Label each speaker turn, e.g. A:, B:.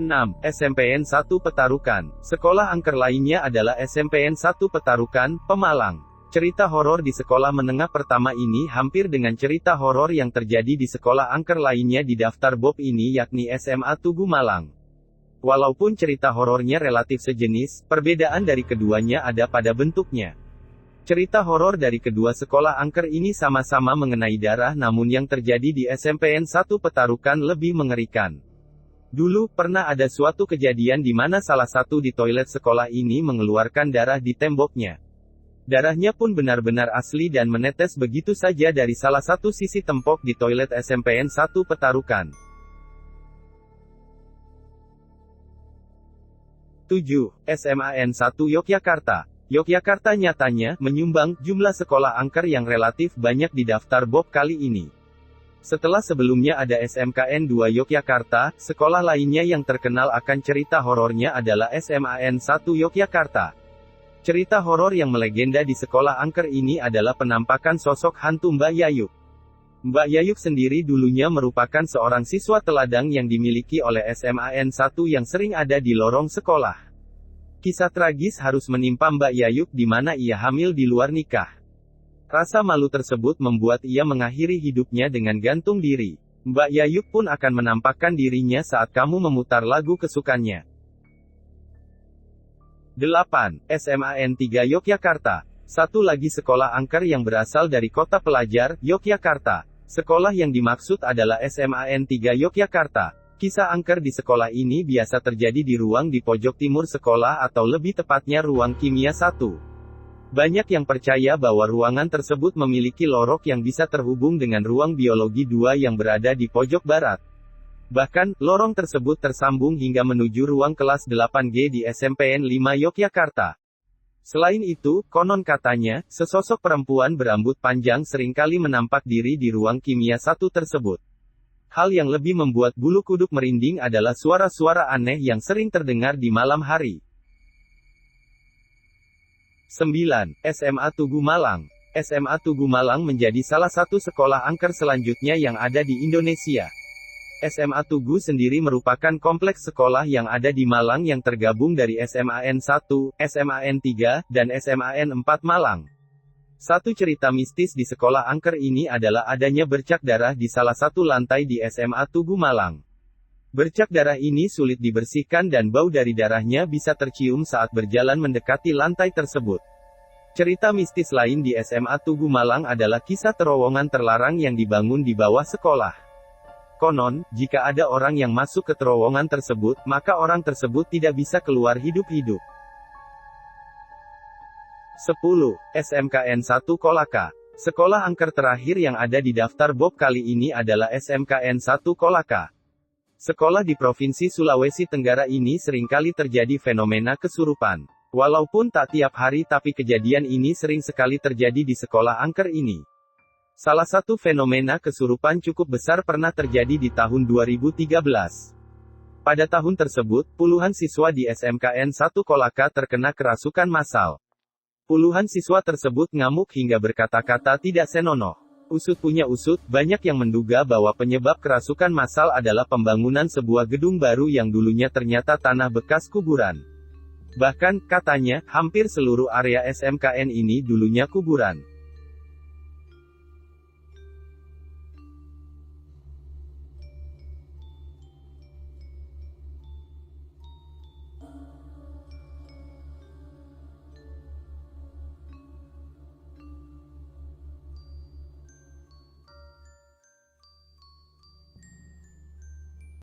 A: 6. SMPN 1 Petarukan. Sekolah angker lainnya adalah SMPN 1 Petarukan, Pemalang. Cerita horor di sekolah menengah pertama ini hampir dengan cerita horor yang terjadi di sekolah angker lainnya di daftar Bob ini, yakni SMA Tugu Malang. Walaupun cerita horornya relatif sejenis, perbedaan dari keduanya ada pada bentuknya. Cerita horor dari kedua sekolah angker ini sama-sama mengenai darah, namun yang terjadi di SMPN 1 Petarukan lebih mengerikan. Dulu, pernah ada suatu kejadian di mana salah satu di toilet sekolah ini mengeluarkan darah di temboknya. Darahnya pun benar-benar asli dan menetes begitu saja dari salah satu sisi tembok di toilet SMPN 1 Petarukan. 7. SMAN 1 Yogyakarta. Yogyakarta nyatanya menyumbang jumlah sekolah angker yang relatif banyak di daftar Bob kali ini. Setelah sebelumnya ada SMKN 2 Yogyakarta, sekolah lainnya yang terkenal akan cerita horornya adalah SMAN 1 Yogyakarta. Cerita horor yang melegenda di sekolah angker ini adalah penampakan sosok hantu Mbak Yayuk. Mbak Yayuk sendiri dulunya merupakan seorang siswa teladang yang dimiliki oleh SMAN 1 yang sering ada di lorong sekolah. Kisah tragis harus menimpa Mbak Yayuk di mana ia hamil di luar nikah. Rasa malu tersebut membuat ia mengakhiri hidupnya dengan gantung diri. Mbak Yayuk pun akan menampakkan dirinya saat kamu memutar lagu kesukaannya. 8. SMAN 3 Yogyakarta. Satu lagi sekolah angker yang berasal dari kota pelajar, Yogyakarta. Sekolah yang dimaksud adalah SMAN 3 Yogyakarta. Kisah angker di sekolah ini biasa terjadi di ruang di pojok timur sekolah atau lebih tepatnya ruang kimia 1. Banyak yang percaya bahwa ruangan tersebut memiliki lorok yang bisa terhubung dengan ruang biologi 2 yang berada di pojok barat. Bahkan, lorong tersebut tersambung hingga menuju ruang kelas 8G di SMPN 5 Yogyakarta. Selain itu, konon katanya, sesosok perempuan berambut panjang seringkali menampak diri di ruang kimia 1 tersebut. Hal yang lebih membuat bulu kuduk merinding adalah suara-suara aneh yang sering terdengar di malam hari. 9. SMA Tugu Malang. SMA Tugu Malang menjadi salah satu sekolah angker selanjutnya yang ada di Indonesia. SMA Tugu sendiri merupakan kompleks sekolah yang ada di Malang yang tergabung dari SMAN 1, SMAN 3, dan SMAN 4 Malang. Satu cerita mistis di sekolah angker ini adalah adanya bercak darah di salah satu lantai di SMA Tugu Malang. Bercak darah ini sulit dibersihkan dan bau dari darahnya bisa tercium saat berjalan mendekati lantai tersebut. Cerita mistis lain di SMA Tugu Malang adalah kisah terowongan terlarang yang dibangun di bawah sekolah. Konon, jika ada orang yang masuk ke terowongan tersebut, maka orang tersebut tidak bisa keluar hidup-hidup. 10. SMKN 1 Kolaka. Sekolah angker terakhir yang ada di daftar Bob kali ini adalah SMKN 1 Kolaka. Sekolah di Provinsi Sulawesi Tenggara ini seringkali terjadi fenomena kesurupan. Walaupun tak tiap hari tapi kejadian ini sering sekali terjadi di sekolah angker ini. Salah satu fenomena kesurupan cukup besar pernah terjadi di tahun 2013. Pada tahun tersebut, puluhan siswa di SMKN 1 Kolaka terkena kerasukan massal. Puluhan siswa tersebut ngamuk hingga berkata-kata tidak senonoh. Usut punya usut, banyak yang menduga bahwa penyebab kerasukan massal adalah pembangunan sebuah gedung baru yang dulunya ternyata tanah bekas kuburan. Bahkan, katanya, hampir seluruh area SMKN ini dulunya kuburan.